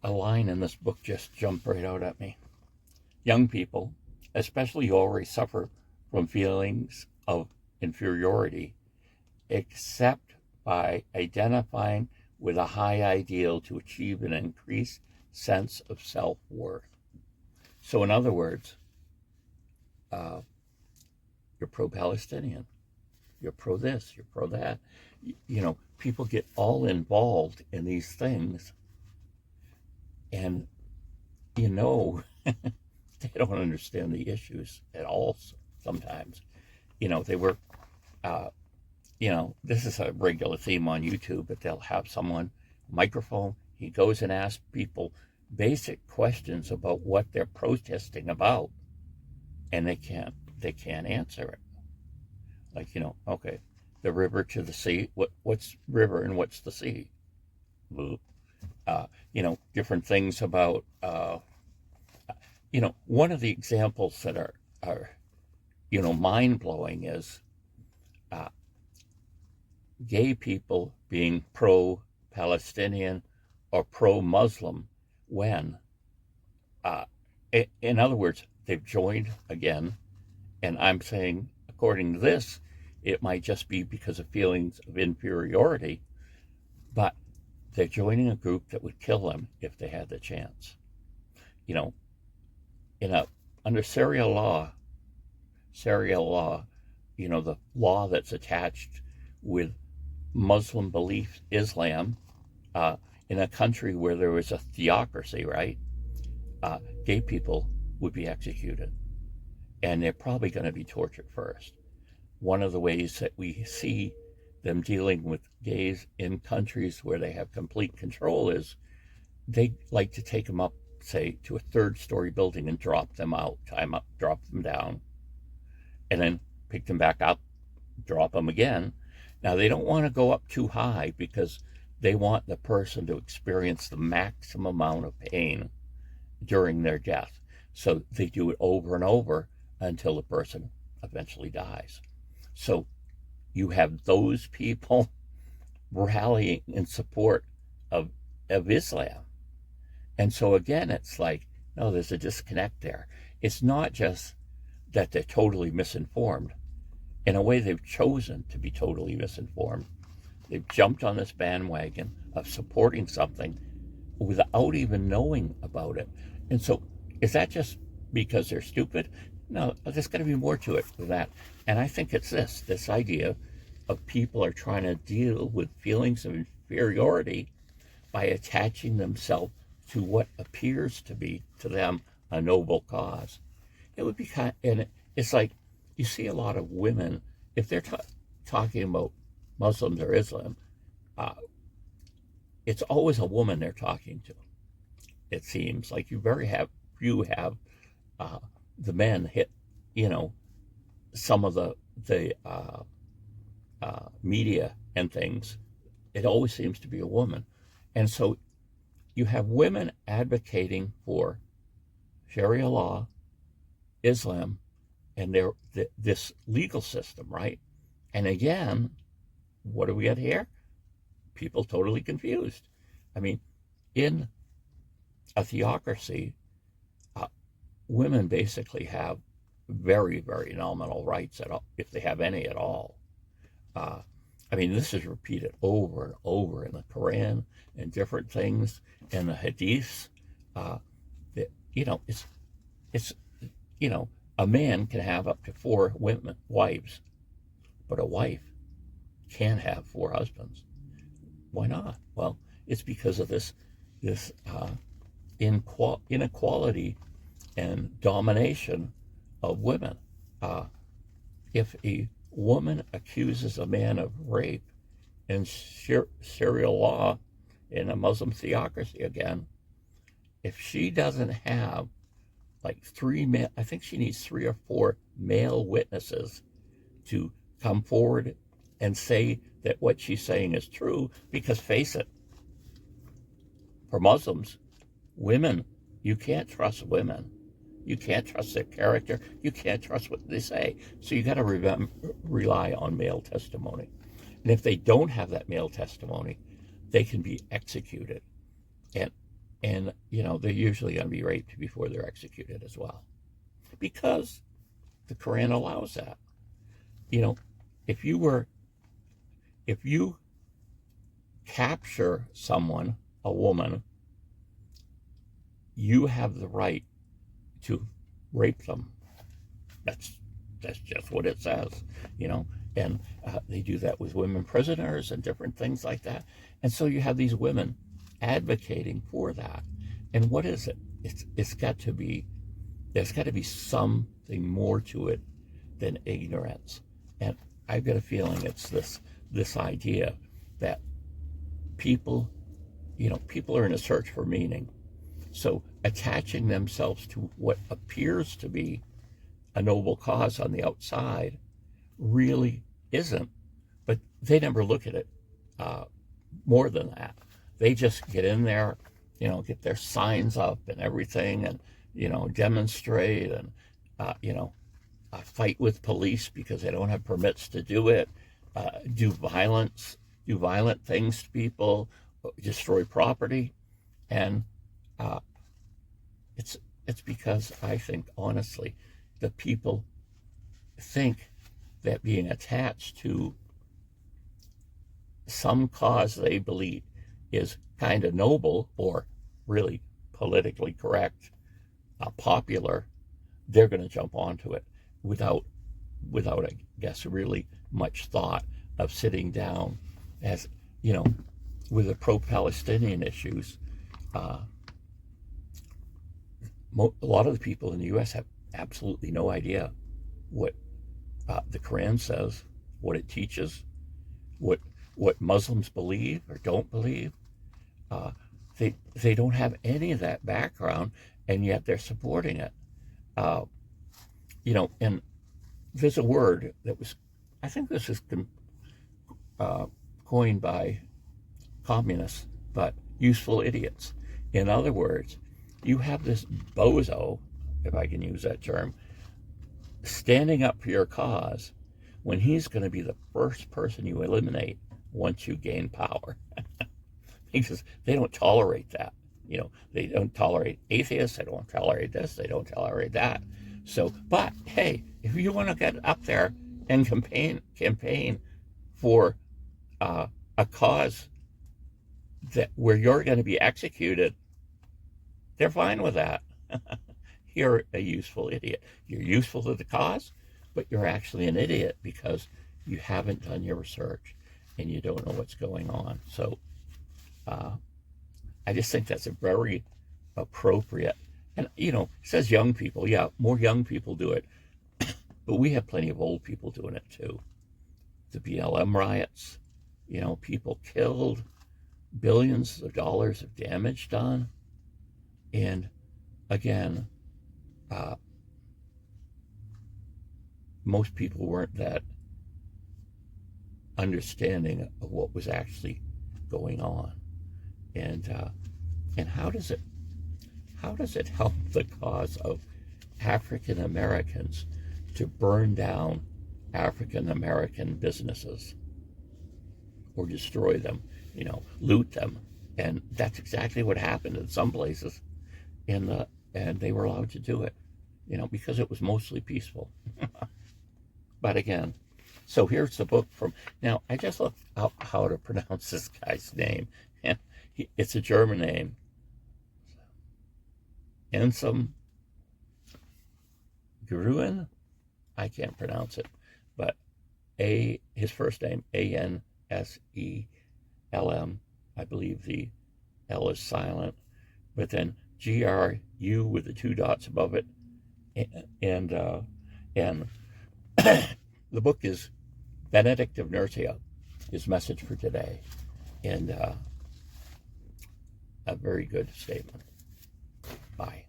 a line in this book just jumped right out at me. Young people, especially who already suffer from feelings of inferiority, except by identifying with a high ideal to achieve an increased sense of self-worth. So in other words, you're pro-Palestinian, you're pro this, you're pro that. People get all involved in these things, and they don't understand the issues at all sometimes. They were, this is a regular theme on YouTube, but they'll have someone, microphone, he goes and asks people basic questions about what they're protesting about, and they can't answer it. Like, okay, the river to the sea, what's river and what's the sea? Different things about, one of the examples that are mind-blowing is gay people being pro-Palestinian or pro-Muslim when, in other words, they've joined again, and I'm saying, according to this, it might just be because of feelings of inferiority, but they're joining a group that would kill them if they had the chance. Under Sharia law, the law that's attached with Muslim belief, Islam, in a country where there was a theocracy, right? Gay people would be executed, and they're probably going to be tortured first. One of the ways that we see them dealing with gays in countries where they have complete control is they like to take them up, say, to a third-story building and drop them out, tie them up, drop them down, and then pick them back up, drop them again. Now, they don't want to go up too high because they want the person to experience the maximum amount of pain during their death. So they do it over and over until the person eventually dies. So you have those people rallying in support of Islam. And so again, it's like, no, there's a disconnect there. It's not just that they're totally misinformed. In a way, they've chosen to be totally misinformed. They've jumped on this bandwagon of supporting something without even knowing about it. And so is that just because they're stupid? No, there's got to be more to it than that. And I think it's this idea of people are trying to deal with feelings of inferiority by attaching themselves to what appears to be, to them, a noble cause. It would be and it's like, you see a lot of women, if they're talking about Muslims or Islam, it's always a woman they're talking to. It seems like you have the men hit, some of the media and things. It always seems to be a woman. And so you have women advocating for Sharia law, Islam, and this legal system, right? And again, what do we get here? People totally confused. I mean, in a theocracy, women basically have very, very nominal rights at all, if they have any at all. This is repeated over and over in the Quran and different things in the Hadiths. A man can have up to 4 wives, but a wife can't have 4 husbands. Why not? Well, it's because of this inequality and domination of women. If a woman accuses a man of rape in Sharia law, in a Muslim theocracy again, if she doesn't have like 3 male, I think she needs 3 or 4 male witnesses to come forward and say that what she's saying is true, because face it, for Muslims, women, you can't trust women. You can't trust their character. You can't trust what they say. So you got to rely on male testimony. And if they don't have that male testimony, they can be executed. And, they're usually going to be raped before they're executed as well. Because the Quran allows that. If you capture someone, a woman, you have the right to rape them. That's just what it says, and they do that with women prisoners and different things like that. And so you have these women advocating for that. And what is it? There's got to be something more to it than ignorance. And I've got a feeling it's this idea that people are in a search for meaning. So attaching themselves to what appears to be a noble cause on the outside really isn't. But they never look at it more than that. They just get in there, get their signs up and everything, and demonstrate and fight with police because they don't have permits to do it, do violent things to people, destroy property. And it's because I think, honestly, the people think that being attached to some cause they believe is kind of noble or really politically correct, popular, they're going to jump onto it without, I guess, really much thought of sitting down, as with the pro-Palestinian issues. A lot of the people in the U.S. have absolutely no idea what the Quran says, what it teaches, what Muslims believe or don't believe. They don't have any of that background, and yet they're supporting it. And there's a word that was, I think this is coined by communists, but useful idiots. In other words, you have this bozo, if I can use that term, standing up for your cause when he's going to be the first person you eliminate once you gain power. Because they don't tolerate that. They don't tolerate atheists, they don't tolerate this, they don't tolerate that. So, but hey, if you want to get up there and campaign for a cause where you're going to be executed, they're fine with that. You're a useful idiot. You're useful to the cause, but you're actually an idiot because you haven't done your research and you don't know what's going on. So I just think that's a very appropriate. And, it says young people. Yeah, more young people do it. But we have plenty of old people doing it too. The BLM riots, people killed, billions of dollars of damage done. And again, most people weren't that understanding of what was actually going on. And how does it help the cause of African Americans to burn down African American businesses or destroy them, loot them? And that's exactly what happened in some places, and they were allowed to do it, because it was mostly peaceful. But again, so here's the book from, now I just looked up how to pronounce this guy's name, and it's a German name, Ensam Gruen. I can't pronounce it, but his first name, Anselm. I believe the L is silent, but then GRU with the 2 dots above it, and the book is Benedict of Nursia, his message for today, and a very good statement. Bye.